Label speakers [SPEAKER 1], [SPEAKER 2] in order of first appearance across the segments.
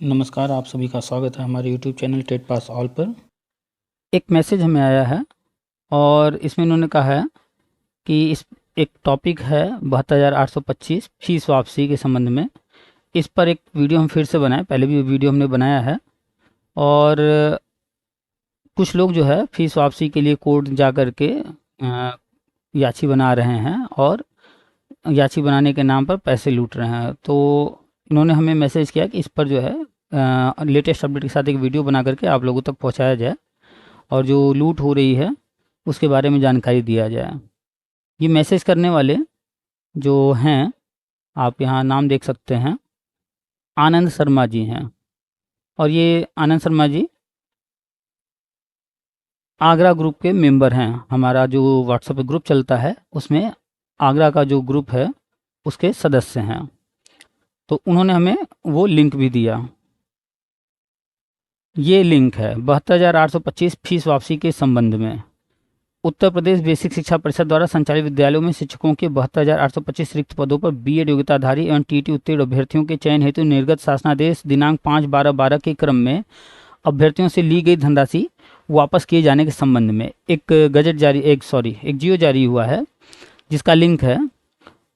[SPEAKER 1] नमस्कार, आप सभी का स्वागत है हमारे YouTube channel TET pass all पर। एक मैसेज हमें आया है और इसमें इन्होंने कहा है कि इस एक टॉपिक है 72,825 फीस वापसी के संबंध में। इस पर एक वीडियो हम फिर से बनाए, पहले भी वीडियो हमने बनाया है और कुछ लोग जो है फीस वापसी के लिए कोर्ट जा कर के याची बना रहे हैं और याची बनाने के नाम पर पैसे लूट रहे हैं। तो इन्होंने हमें मैसेज किया कि इस पर जो है लेटेस्ट अपडेट के साथ एक वीडियो बना करके आप लोगों तक पहुंचाया जाए और जो लूट हो रही है उसके बारे में जानकारी दिया जाए। ये मैसेज करने वाले जो हैं, आप यहाँ नाम देख सकते हैं, आनंद शर्मा जी हैं। और ये आनंद शर्मा जी आगरा ग्रुप के मेंबर हैं। हमारा जो व्हाट्सएप पे ग्रुप चलता है उसमें आगरा का जो ग्रुप है उसके सदस्य हैं। तो उन्होंने हमें वो लिंक भी दिया। ये लिंक है 72,825 फीस वापसी के संबंध में। उत्तर प्रदेश बेसिक शिक्षा परिषद द्वारा संचालित विद्यालयों में शिक्षकों के 72,825 रिक्त पदों पर बीएड योग्यताधारी एवं टीटी उत्तीर्ण अभ्यर्थियों के चयन हेतु निर्गत शासनादेश दिनांक 5/12/12 के क्रम में अभ्यर्थियों से ली गई धनराशि वापस किए जाने के संबंध में एक जियो जारी हुआ है जिसका लिंक है।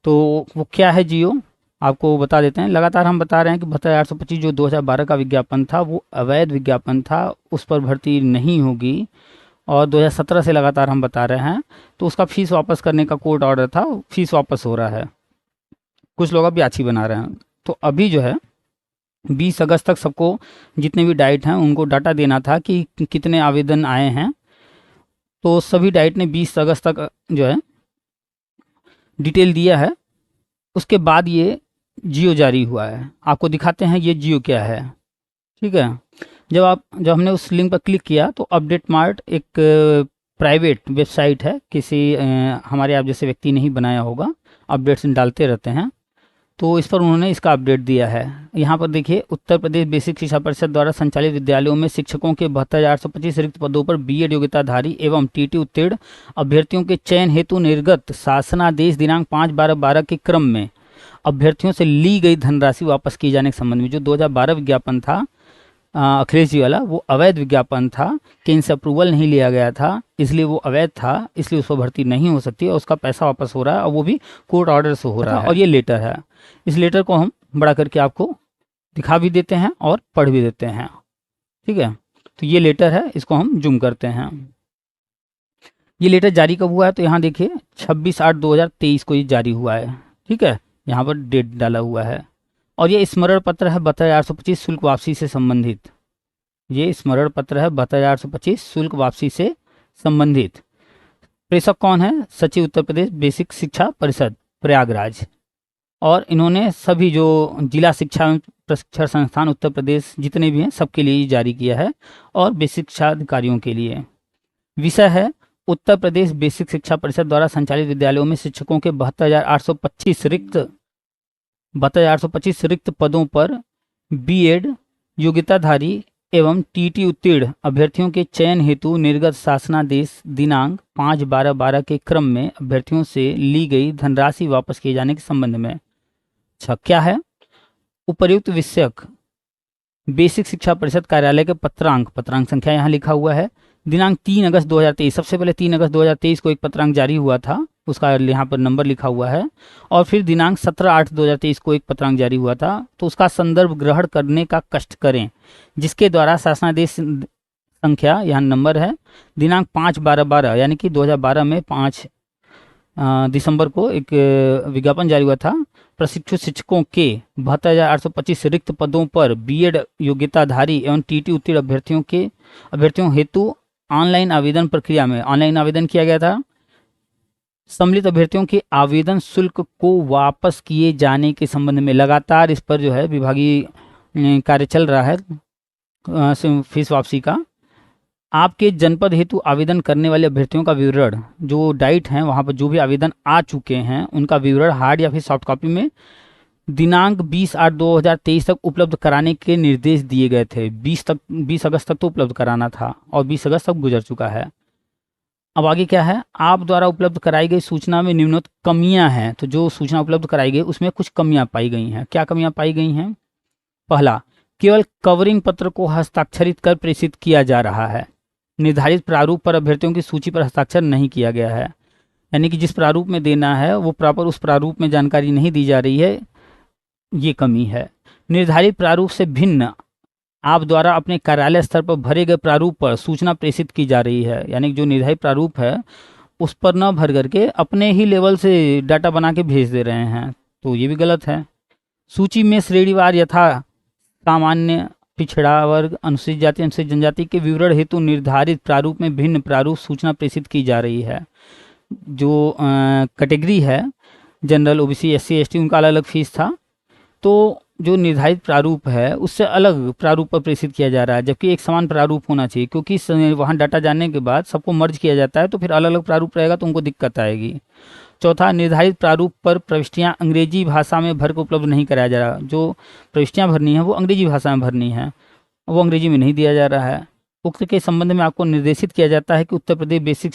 [SPEAKER 1] तो वो क्या है जियो, आपको बता देते हैं। लगातार हम बता रहे हैं कि 72,825 जो 2012 का विज्ञापन था वो अवैध विज्ञापन था, उस पर भर्ती नहीं होगी। और 2017 से लगातार हम बता रहे हैं, तो उसका फीस वापस करने का कोर्ट ऑर्डर था, फीस वापस हो रहा है। कुछ लोग अब याची बना रहे हैं। तो अभी जो है 20 अगस्त तक सबको, जितने भी डाइट हैं उनको डाटा देना था कि कितने आवेदन आए हैं। तो सभी डाइट ने 20 अगस्त तक जो है डिटेल दिया है। उसके बाद ये जियो जारी हुआ है। आपको दिखाते हैं ये जियो क्या है, ठीक है। जब हमने उस लिंक पर क्लिक किया तो अपडेट मार्ट एक प्राइवेट वेबसाइट है, किसी हमारे आप जैसे व्यक्ति नहीं बनाया होगा, अपडेट्स डालते रहते हैं। तो इस पर उन्होंने इसका अपडेट दिया है। यहाँ पर देखिए, उत्तर प्रदेश बेसिक शिक्षा परिषद द्वारा संचालित विद्यालयों में शिक्षकों के 72,825 रिक्त पदों पर बीएड योग्यताधारी एवं टीटी उत्तीर्ण अभ्यर्थियों के चयन हेतु निर्गत शासनादेश दिनांक 5/12/12 के क्रम में अभ्यर्थियों से ली गई धनराशि वापस किए जाने के संबंध में जो 2012 विज्ञापन था अखिलेश जी वाला, वो अवैध विज्ञापन था कि इनसे अप्रूवल नहीं लिया गया था, इसलिए वो अवैध था, इसलिए उस पर भर्ती नहीं हो सकती और उसका पैसा वापस हो रहा है और वो भी कोर्ट ऑर्डर से हो रहा है। और ये लेटर है। इस लेटर को हम बड़ा करके आपको दिखा भी देते हैं और पढ़ भी देते हैं, ठीक है। तो ये लेटर है, इसको हम जूम करते हैं। ये लेटर जारी कब हुआ है तो यहाँ देखिए 26/8/2023 को ये जारी हुआ है, ठीक है। यहाँ पर डेट डाला हुआ है और ये स्मरण पत्र है 72,825 शुल्क वापसी से संबंधित। ये स्मरण पत्र है 72,825 शुल्क वापसी से संबंधित। प्रेषक कौन है? सचिव उत्तर प्रदेश बेसिक शिक्षा परिषद प्रयागराज। और इन्होंने सभी जो जिला शिक्षा प्रशिक्षण संस्थान उत्तर प्रदेश जितने भी हैं सबके लिए जारी किया है और बेसिक शिक्षा अधिकारियों के लिए। विषय है उत्तर प्रदेश बेसिक शिक्षा परिषद द्वारा संचालित विद्यालयों में शिक्षकों के 72,825 रिक्त पदों पर बीएड योग्यताधारी एवं टीटी उत्तीर्ण अभ्यर्थियों के चयन हेतु निर्गत शासनादेश दिनांक 5/12/12 के क्रम में अभ्यर्थियों से ली गई धनराशि वापस किए जाने के संबंध में। अच्छा, क्या है? उपर्युक्त विषयक बेसिक शिक्षा परिषद कार्यालय के पत्रांक संख्या यहाँ लिखा हुआ है। दिनांक 3 अगस्त 2023, सबसे पहले 3 अगस्त 2023 को एक पत्रांक जारी हुआ था, उसका यहाँ पर नंबर लिखा हुआ है। और फिर दिनांक 17/8/2023 को एक पत्रांक जारी हुआ था। तो उसका संदर्भ ग्रहण करने का कष्ट करें, जिसके द्वारा शासनादेश संख्या यहाँ नंबर है दिनांक 5/12/12 यानी कि 2012 में 5 दिसंबर को एक विज्ञापन जारी हुआ था। प्रशिक्षु शिक्षकों के 72,825 रिक्त पदों पर बीएड योग्यताधारी एवं टीटी उत्तीर्ण अभ्यर्थियों हेतु ऑनलाइन आवेदन प्रक्रिया में ऑनलाइन आवेदन किया गया था। सम्मिलित अभ्यर्थियों के आवेदन शुल्क को वापस किए जाने के संबंध में लगातार इस पर जो है विभागीय कार्य चल रहा है फीस वापसी का। आपके जनपद हेतु आवेदन करने वाले अभ्यर्थियों का विवरण, जो डाइट हैं वहाँ पर जो भी आवेदन आ चुके हैं उनका विवरण हार्ड या फिर सॉफ्ट कॉपी में दिनांक 20/8/2023 तक उपलब्ध कराने के निर्देश दिए गए थे। 20 अगस्त तक तो उपलब्ध कराना था और 20 अगस्त तक गुजर चुका है। अब आगे क्या है? आप द्वारा उपलब्ध कराई गई सूचना में निम्नलिखित कमियां हैं। तो जो सूचना उपलब्ध कराई गई उसमें कुछ कमियां पाई गई हैं। क्या कमियां पाई गई हैं? पहला, केवल कवरिंग पत्र को हस्ताक्षरित कर प्रेषित किया जा रहा है। निर्धारित प्रारूप पर अभ्यर्थियों की सूची पर हस्ताक्षर नहीं किया गया है। यानी कि जिस प्रारूप में देना है वो प्रॉपर उस प्रारूप में जानकारी नहीं दी जा रही है, ये कमी है। निर्धारित प्रारूप से भिन्न आप द्वारा अपने कार्यालय स्तर पर भरे गए प्रारूप पर सूचना प्रेषित की जा रही है। यानी कि जो निर्धारित प्रारूप है उस पर न भर करके अपने ही लेवल से डाटा बना के भेज दे रहे हैं, तो ये भी गलत है। सूची में श्रेणीवार यथा सामान्य, पिछड़ा वर्ग, अनुसूचित जाति, अनुसूचित जनजाति के विवरण हेतु निर्धारित प्रारूप में भिन्न प्रारूप सूचना प्रेषित की जा रही है। जो कैटेगरी है जनरल, ओबीसी, एससी, एसटी, उनका अलग अलग फीस था, तो जो निर्धारित प्रारूप है उससे अलग प्रारूप पर प्रेषित किया जा रहा है, जबकि एक समान प्रारूप होना चाहिए, क्योंकि वहाँ डाटा जानने के बाद सबको मर्ज किया जाता है तो फिर अलग अलग प्रारूप रहेगा तो उनको दिक्कत आएगी। चौथा, निर्धारित प्रारूप पर प्रविष्टियां अंग्रेजी भाषा में भर कर उपलब्ध नहीं कराया जा रहा। जो प्रविष्टियां भरनी है वो अंग्रेजी भाषा में भरनी है, वो अंग्रेजी में नहीं दिया जा रहा है। उक्त के संबंध में आपको निर्देशित किया जाता है कि उत्तर प्रदेश बेसिक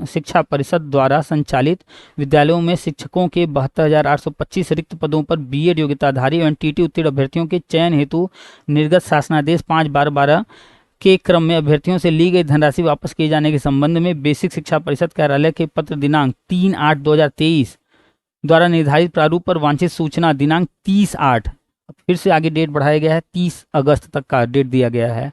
[SPEAKER 1] शिक्षा परिषद द्वारा संचालित विद्यालयों में शिक्षकों के 72,825 रिक्त पदों पर बीएड योग्यताधारी एवं टीटी उत्तीर्ण अभ्यर्थियों के चयन हेतु निर्गत शासनादेश 5/12/12 के क्रम में अभ्यर्थियों से ली गई धनराशि वापस किए जाने के संबंध में बेसिक शिक्षा परिषद कार्यालय के पत्र दिनांक 3/8/2023 द्वारा निर्धारित प्रारूप पर वांछित सूचना दिनांक 30/8, फिर से आगे डेट बढ़ाया गया है, 30 अगस्त तक का डेट दिया गया है,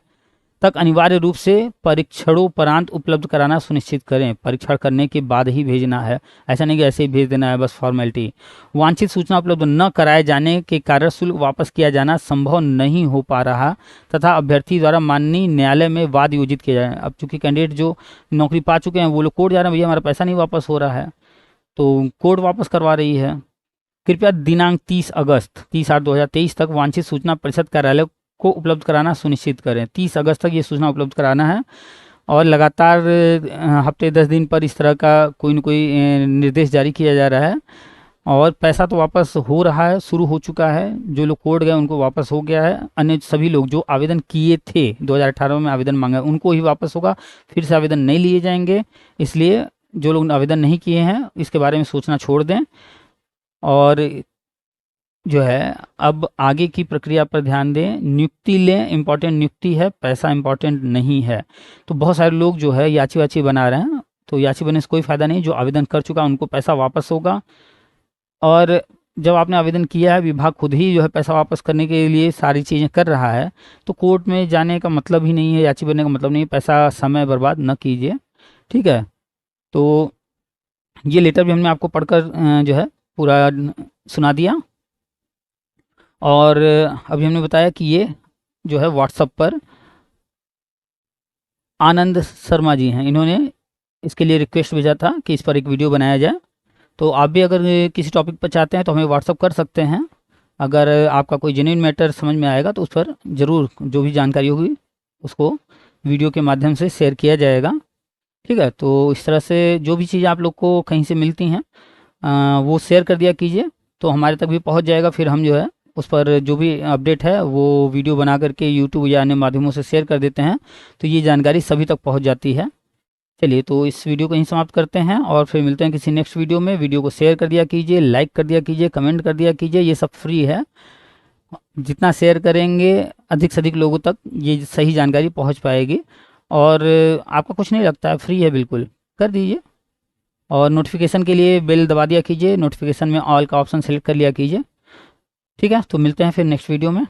[SPEAKER 1] तक अनिवार्य रूप से परीक्षणोपरांत उपलब्ध कराना सुनिश्चित करें। परीक्षण करने के बाद ही भेजना है, ऐसा नहीं कि ऐसे ही भेज देना है बस फॉर्मेलिटी। वांछित सूचना उपलब्ध न कराए जाने के कारण शुल्क वापस किया जाना संभव नहीं हो पा रहा तथा अभ्यर्थी द्वारा माननीय न्यायालय में वाद योजित किया जाए। अब चूंकि कैंडिडेट जो नौकरी पा चुके हैं वो लोग कोर्ट जा रहे हैं, भैया हमारा पैसा नहीं वापस हो रहा है, तो कोर्ट वापस करवा रही है। कृपया दिनांक 30 अगस्त 30/8/2023 तक वांछित सूचना परिषद कार्यालय को उपलब्ध कराना सुनिश्चित करें। 30 अगस्त तक ये सूचना उपलब्ध कराना है और लगातार हफ्ते 10 दिन पर इस तरह का कोई न कोई निर्देश जारी किया जा रहा है। और पैसा तो वापस हो रहा है, शुरू हो चुका है, जो लोग कोर्ट गए उनको वापस हो गया है। अन्य सभी लोग जो आवेदन किए थे 2018 में आवेदन मांगा उनको ही वापस होगा, फिर से आवेदन नहीं लिए जाएंगे। इसलिए जो लोग आवेदन नहीं किए हैं इसके बारे में सोचना छोड़ दें और जो है अब आगे की प्रक्रिया पर ध्यान दें। नियुक्ति लें, इम्पॉर्टेंट नियुक्ति है, पैसा इम्पॉर्टेंट नहीं है। तो बहुत सारे लोग जो है याची वाची बना रहे हैं, तो याची बनने से कोई फ़ायदा नहीं। जो आवेदन कर चुका उनको पैसा वापस होगा, और जब आपने आवेदन किया है विभाग खुद ही जो है पैसा वापस करने के लिए सारी चीज़ें कर रहा है, तो कोर्ट में जाने का मतलब ही नहीं है, याची बनने का मतलब नहीं है। पैसा समय बर्बाद न कीजिए, ठीक है। तो ये लेटर भी हमने आपको पढ़कर जो है पूरा सुना दिया, और अभी हमने बताया कि ये जो है व्हाट्सएप पर आनंद शर्मा जी हैं, इन्होंने इसके लिए रिक्वेस्ट भेजा था कि इस पर एक वीडियो बनाया जाए। तो आप भी अगर किसी टॉपिक पर चाहते हैं तो हमें व्हाट्सएप कर सकते हैं। अगर आपका कोई जेन्युइन मैटर समझ में आएगा तो उस पर ज़रूर जो भी जानकारी होगी उसको वीडियो के माध्यम से शेयर किया जाएगा, ठीक है। तो इस तरह से जो भी चीज़ आप लोग को कहीं से मिलती हैं वो शेयर कर दिया कीजिए, तो हमारे तक भी पहुंच जाएगा। फिर हम जो है उस पर जो भी अपडेट है वो वीडियो बना करके यूट्यूब या अन्य माध्यमों से शेयर कर देते हैं, तो ये जानकारी सभी तक पहुंच जाती है। चलिए, तो इस वीडियो को यहीं समाप्त करते हैं और फिर मिलते हैं किसी नेक्स्ट वीडियो में। वीडियो को शेयर कर दिया कीजिए, लाइक कर दिया कीजिए, कमेंट कर दिया कीजिए, ये सब फ्री है। जितना शेयर करेंगे अधिक से अधिक लोगों तक ये सही जानकारी पहुँच पाएगी, और आपका कुछ नहीं लगता है, फ्री है बिल्कुल, कर दीजिए। और नोटिफिकेशन के लिए बेल दबा दिया कीजिए, नोटिफिकेशन में ऑल का ऑप्शन सेलेक्ट कर लिया कीजिए, ठीक है। तो मिलते हैं फिर नेक्स्ट वीडियो में।